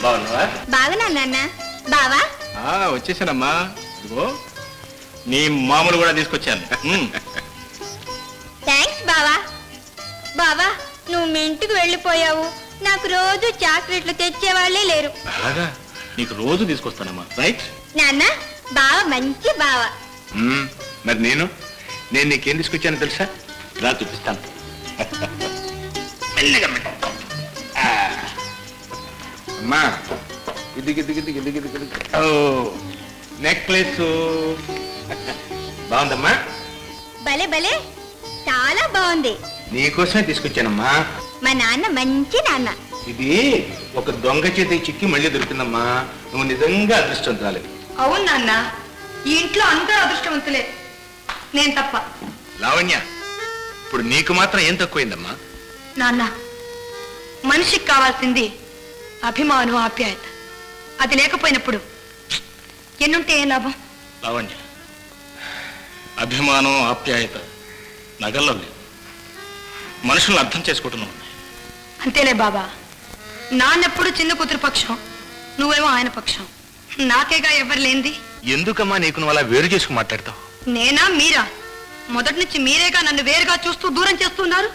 బాగున్నావా? బాగున్నా నాన్న. బావా వచ్చేసానమ్మా. ఇదిగో నీ మామూలు కూడా తీసుకొచ్చాను. థ్యాంక్స్ బావా. బావా నువ్వు మీ ఇంటికి వెళ్ళిపోయావు, నాకు రోజు చాక్లెట్లు తెచ్చేవాళ్లే లేరు. అలాగా? నీకు రోజు తీసుకొస్తానమ్మా. రైట్ నాన్న, బావ మంచి బావ. మరి నేను నీకేం తీసుకొచ్చాను తెలుసా? రా చూపిస్తాను. అమ్మా ఇది నెక్లెస్ బాగుందమ్మా. భలే భలే, చాలా బాగుంది. నీకోసమే తీసుకొచ్చానమ్మా. మా నాన్న మంచి నాన్న. ఇది ఒక దొంగ చేతి చిక్కి మళ్ళీ దొరికిందమ్మా. నువ్వు నిజంగా అదృష్టవంతురాలి. అవును నాన్న, ఈ ఇంట్లో అందరూ అదృష్టవంతులే, నేను తప్ప. లావణ్య, ఇప్పుడు నీకు మాత్రం ఏం తక్కువైందమ్మా? నాన్న, మనిషికి కావాల్సింది అభిమానం, ఆప్యాయత. అది లేకపోయినప్పుడు ఎన్నుంటే ఏం లాభం? లావణ్య, అభిమానం, ఆప్యాయత నగల్లో లేదు, మనుషులను అర్థం చేసుకుంటున్నావు. అంతేలే బాబా. నాన్నెప్పుడు చిన్న కూతురు పక్షం, నువ్వేమో ఆయన పక్షం. నాకేగా ఎవరు లేనిది. ఎందుకమ్మా నీకు నువ్వు అలా వేరు చేసుకుని మాట్లాడతావు? నేనా మీరా? మొదటి నుంచి మీరేగా నన్ను వేరుగా చూస్తూ దూరం చేస్తున్నారు.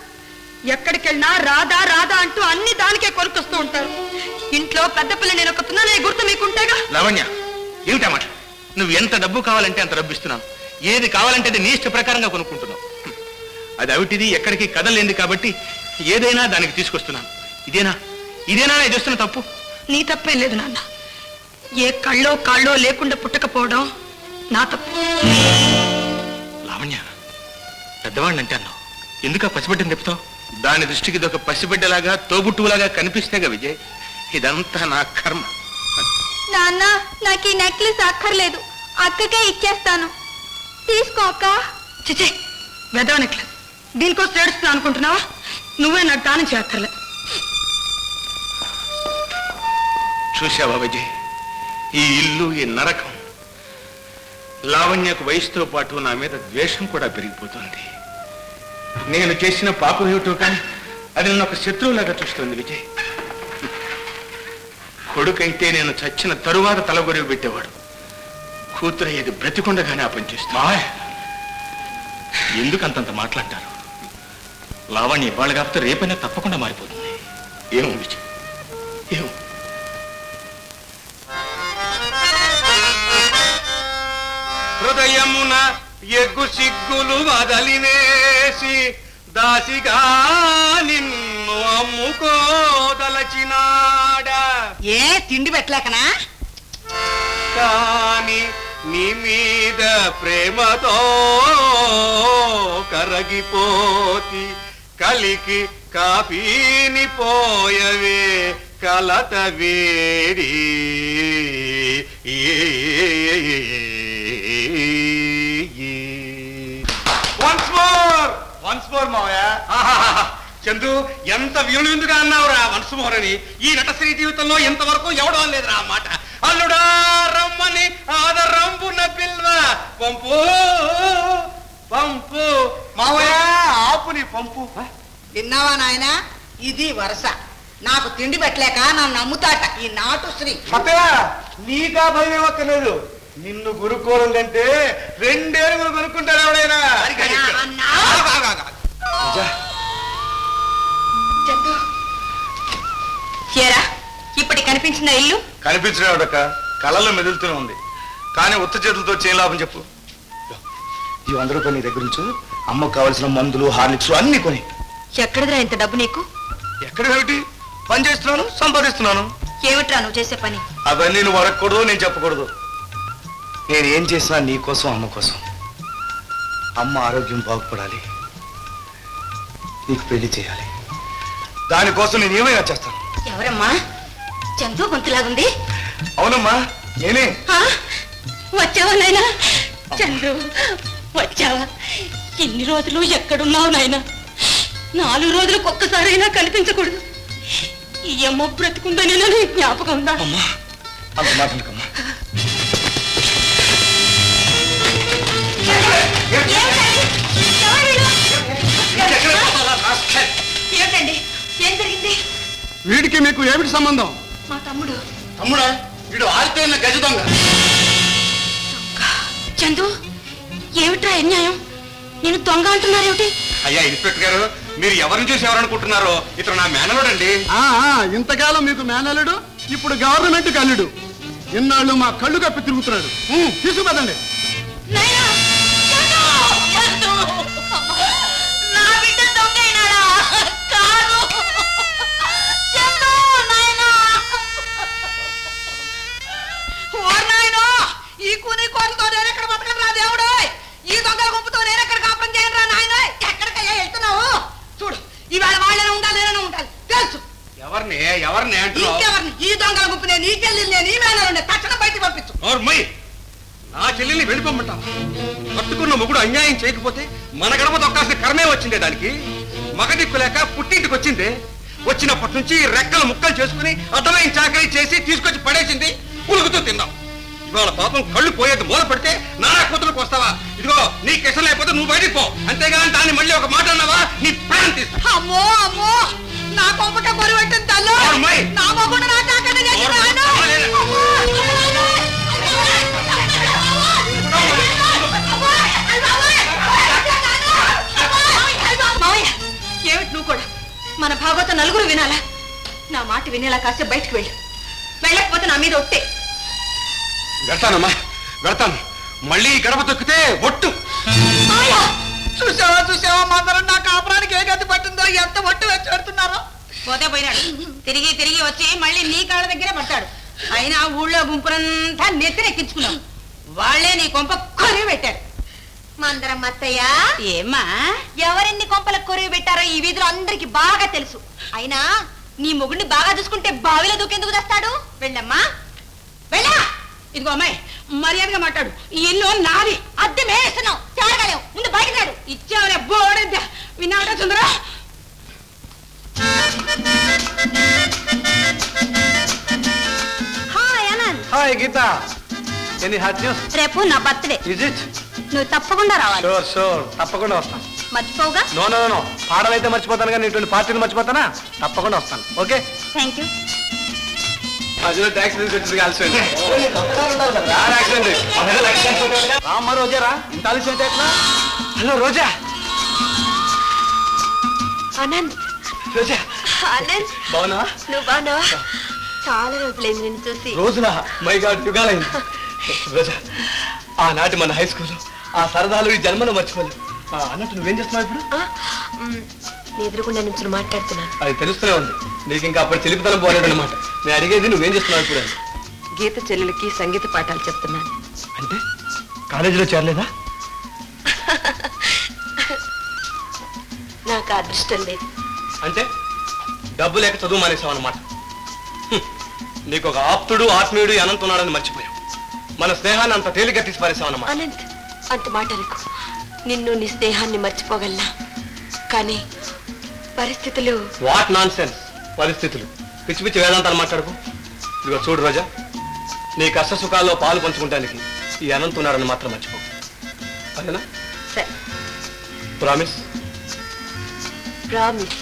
ఎక్కడికి వెళ్ళినా రాధా రాధా అంటూ అన్ని దానికే కొనుక్కొస్తూ ఉంటారు. ఇంట్లో పెద్ద పిల్ల నేను ఒకతున్నానే గుర్తు మీకుంటేగా. లావణ్య, ఏమిటా మాట? నువ్వు ఎంత డబ్బు కావాలంటే అంత డబ్బు ఇస్తున్నాను, ఏది కావాలంటే అది నీ ఇష్ట ప్రకారంగా కొనుక్కుంటున్నావు. అది అవిటిది, ఎక్కడికి కదలేంది కాబట్టి ఏదైనా దానికి తీసుకొస్తున్నాను. ఇదేనా నేను చేస్తున్న తప్పు? నీ తప్పేం లేదు నాన్న. ఏ కళ్ళో కాళ్ళో లేకుండా పుట్టకపోవడం నా తప్పు. లావణ్య, పెద్దవాడిని అంటే అన్నావు, ఎందుకు పసిబిడ్డని చెప్తావు? దాని దృష్టికి ఇదొక పసిబిడ్డలాగా, తోబుట్టులాగా కనిపిస్తేగా విజయ్. ఇదంతా నా కర్మ. నాన్న, నాకు ఈ నెక్లెస్ అక్కర్లేదు, అక్కకే ఇచ్చేస్తాను. తీసుకో అక్క. చిచి, వెదవ నెక్లెస్, దీనికోసం ఏడుస్తున్నా అనుకుంటున్నావా? నువ్వే నాకు దానం చేయక్కర్లే. చూశావా విజయ్, ఈ ఇల్లు, ఈ నరకం. లావణ్యకు వయసుతో పాటు నా మీద ద్వేషం కూడా పెరిగిపోతుంది. నేను చేసిన పాపం ఏమిటో కానీ అది నన్ను ఒక శత్రువులాగా చూస్తుంది విజయ్. కొడుకైతే నేను చచ్చిన తరువాత తలగొరివి పెట్టేవాడు, కూతురయ్యేది బ్రతికుండగానే ఆ పని చేస్తా. ఎందుకు అంతంత మాట్లాడతారు? లావణ్య ఇవాళ కాకపోతే రేపైనా తప్పకుండా మారిపోతుంది. ఏమో విజయ్, ఏమో. హృదయమున ఎగ్గు సిగ్గులు వదలివేసి దాసిగా నిన్ను అమ్ముకోదలచినాడా. ఏ తిండి పెట్టలేకనా? కాని నీ మీద ప్రేమతో కరగిపోతి, కలికి కాపీని పోయవే కలత వేడి. వన్స్ మోర్ మావయ్య. చందు, ఎంత విలువిందుగా అన్నావురా వన్స్ మోర్ అని. ఈ నటశ్రీ జీవితంలో ఇంతవరకు ఎవడో లేదురా అన్నమాట. అల్లుడా రమ్మని ఆదరంబున పిల్వ పంపు పంపు. మావయ్య, ఆపుని పంపు. విన్నావా నాయనా? ఇది వరుస. నాకు తిండి పెట్టలేక నన్ను నమ్ముతాట ఈ నాటు శ్రీ. నీకా భయం ఒక్కలేదు. నిన్ను గురుకోవడం కంటే 2 ఏనుగులు కొనుక్కుంటారు ఎవడైనా. ఏరా, ఇప్పటి కనిపించిన ఇల్లు కనిపించడక కళ్ళల్లో మెదులుతూనే ఉంది, కానీ ఉత్త చేతులతో చేయ లాభం చెప్పు. ఈ 100 రూపాయలు నీ దగ్గర నుంచి అమ్మకు కావాల్సిన మందులు, హార్లిక్స్ అన్ని కొని. ఎక్కడదిరా ఇంత డబ్బు నీకు? ఎక్కడ ఏమిటి, పని చేస్తున్నాను, సంపాదిస్తున్నాను. ఏమిట్రా నువ్వు చేసే పని? అవన్నీ నువ్వు అడగకూడదు, నేను చెప్పకూడదు. నేను ఏం చేసినా నీ కోసం, అమ్మ కోసం. అమ్మ ఆరోగ్యం బాగుపడాలి, నీకు పెళ్లి చేయాలి. దానికోసం నేను ఏమైనా చేస్తాను. ఎవరమ్మా? చందు గొంతులాగుంది. అవునమ్మా, నేనే. వచ్చావా నాయనా? చందు వచ్చావా? ఎన్ని రోజులు ఎక్కడున్నావు నాయనా? 4 రోజులకు ఒక్కసారైనా కనిపించకూడదు. ఈ అమ్మ బ్రతుకుందని నేను జ్ఞాపకం ఉందా? అమ్మా, అంత మాట్లాడకమ్మా. ఏమిటండి, ఏం జరిగింది? వీడికి మీకు ఏమిటి సంబంధం? మా తమ్ముడు తమ్ముడా వీడు ఆరిపోయిన గజ దొంగ. చందు ఏమిట్రా అన్యాయం? నేను దొంగ అంటున్నారేమిటి? అయ్యా ఇన్స్పెక్టర్ గారు, మీరు ఎవరిని చూసి ఎవరనుకుంటున్నారో ఇతను నా మేనలోడండి. ఇంతకాలం మీకు మేనల్లుడు, ఇప్పుడు గవర్నమెంట్ కల్లుడు. ఇన్నాళ్ళు మా కళ్ళు కప్పి తిరుగుతున్నాడు. తీసుకుపదండి. నా బిడ్డ దొంగ అయినాడా? కాదు. చందు, నాయనా. ఓరి నాయనో, ఈ కూని కోరలతో నేను ఎక్కడ బతకరా దేవుడు? ఈ దొంగల గుంపుతో నేను ఎక్కడ కాపురం చేయను రా నాయన. ఎక్కడికయ్యా వెళ్తున్నావు? చూడు, ఇవాళ వాళ్ళనే ఉండాలి, నేనే ఉండాలి, తెలుసు. ఎవరిని అంటున్నావు? ఇంకెవరిని? ఈ దొంగల గుంపు నేను, ఈ చెల్లి నేను, ఈ మేనలు తక్షణం బయటికి పంపించు. నా చెల్లెల్ని వెళ్ళిపోమంటాం. పట్టుకున్న మొగుడు అన్యాయం చేయకపోతే మన గడప తొక్కాల్సిన కర్మే వచ్చిందే దానికి. మగ దిక్కు లేక పుట్టింటికి వచ్చిందే. వచ్చినప్పటి నుంచి రెక్కలు ముక్కలు చేసుకుని అడ్డమైన చాకరీ చేసి తీసుకొచ్చి పడేసింది. పులుగుతూ తిందాం. ఇవాళ పాపం కళ్ళు పోయేది మూల పడితే నానా కూతురుకు వస్తావా? ఇదిగో నీ కిష్టం లేకపోతే నువ్వు బయటికి పో. అంతేగాని దాన్ని మళ్ళీ ఒక మాట అన్నావా నీ ప్రాణం తీస్తా. అమ్మో అమ్మో, నా కొంపట బరువు పెట్టింది తల్లు. నా మొగుడు నా చాకరీ చేసినాడు. మావయ్య, ఏమిటి నువ్వు కూడా? మన భాగవతం నలుగురు వినాలా? నా మాట వినేలా కాసేపు బయటకు వెళ్ళు. వెళ్ళకపోతే నా మీద ఒట్టే. వెళ్తానమ్మా, వెళ్తాను. మళ్ళీ గడప తొక్కితే ఒట్టు. చూసావా మందరం నా కాపురానికి ఏ గతి పట్టిందో, ఎంత ఒట్టు వచ్చి పెడుతున్నారో. పోతే పోయినాడు, తిరిగి తిరిగి వచ్చి మళ్ళీ నీ కాళ్ళ దగ్గరే పడతాడు. అయినా ఊళ్ళో గుంపునంతా నెత్తినెక్కించుకున్నావు. వాళ్లే నీ కొంప కొరివి పెట్టారు. మందరం అత్తయ్య, ఏమ్మా? ఎవరెన్ని కొంపలకు కొరివి పెట్టారో ఈ వీధిలో అందరికి బాగా తెలుసు. అయినా నీ మొగుడిని బాగా చూసుకుంటే బావిలో దూకెందుకు తెస్తాడు? వెళ్ళమ్మా, వెళ్ళా. ఇదిగో అమ్మాయి, మర్యాదగా మాట్లాడు. ఈ ఇల్లు నాది. అద్దె మేస్తున్నావు, తేగలేవు. ముందు బయటకు రాడు. ఇచ్చావులే బోడెద్దా. విన్నావుట సుందరా? Hi Anant. Hi Geetha. Any hot news? రేపు నా బర్త్డే. Is it? నువ్వు తప్పకుండా రావాలి. షూర్ తప్పకుండా వస్తాను. మర్చిపోవుగా? నో పాడలైతే మర్చిపోతాను, కానీ ఇటువంటి పార్టీలు మర్చిపోతానా? తప్పకుండా వస్తాను. Okay, thank you. రామ్మ రోజారా, ఇంత ఆలస్యం అయితే ఎట్లా? హలో రోజా. అనంత్. రోజా అనంత్, బావునా? నువ్వు బాగున్నావా? చాలా రోజులైంది నిన్ను చూసి. రోజున మై గాడ్, యుగాలైంది. రోజా, ఆనాటి మన హై స్కూల్ ఆ సరదాలు ఈ జన్మలో మర్చిపోలేదు. అన్నట్టు నువ్వేం చేస్తున్నావు ఇప్పుడు? నీ ఎదురుకుండా నుంచి మాట్లాడుతున్నాను. అది తెలుస్తూనే ఉంది. నీకు ఇంకా అప్పుడు తెలిపితనం పోలేదు అనమాట. నేను అడిగేది నువ్వేం చేస్తున్నావు ఇప్పుడు? గీత చెల్లెలకి సంగీత పాఠాలు చెప్తున్నాను. అంటే కాలేజీలో చేరలేదా? నాకు అదృష్టం లేదు. అంటే డబ్బు లేక చదువు మానేసావు అన్నమాట. నీకు ఒక ఆప్తుడు ఆత్మీయుడు అనంతున్నాడని మర్చిపోయావు. మన స్నేహాన్ని అంత తేలిగ్గా తీసి పారేసావు అన్నమాట. అనంత్, అంత మాట అనుకో. నిన్ను నీ స్నేహాన్ని మర్చిపోగలనా, కానీ పరిస్థితులు. వాట్ నాన్ సెన్స్ పరిస్థితులు? పిచ్చి పిచ్చి వేదాంతాలు మాట్లాడుకో. ఇదిగో చూడు రోజా, నీ కష్ట సుఖాల్లో పాలు పంచుకుంటానికి ఈ అనంతున్నాడని మాత్రం మర్చిపో. అదేనా? సరే, ప్రామిస్? ప్రామిస్.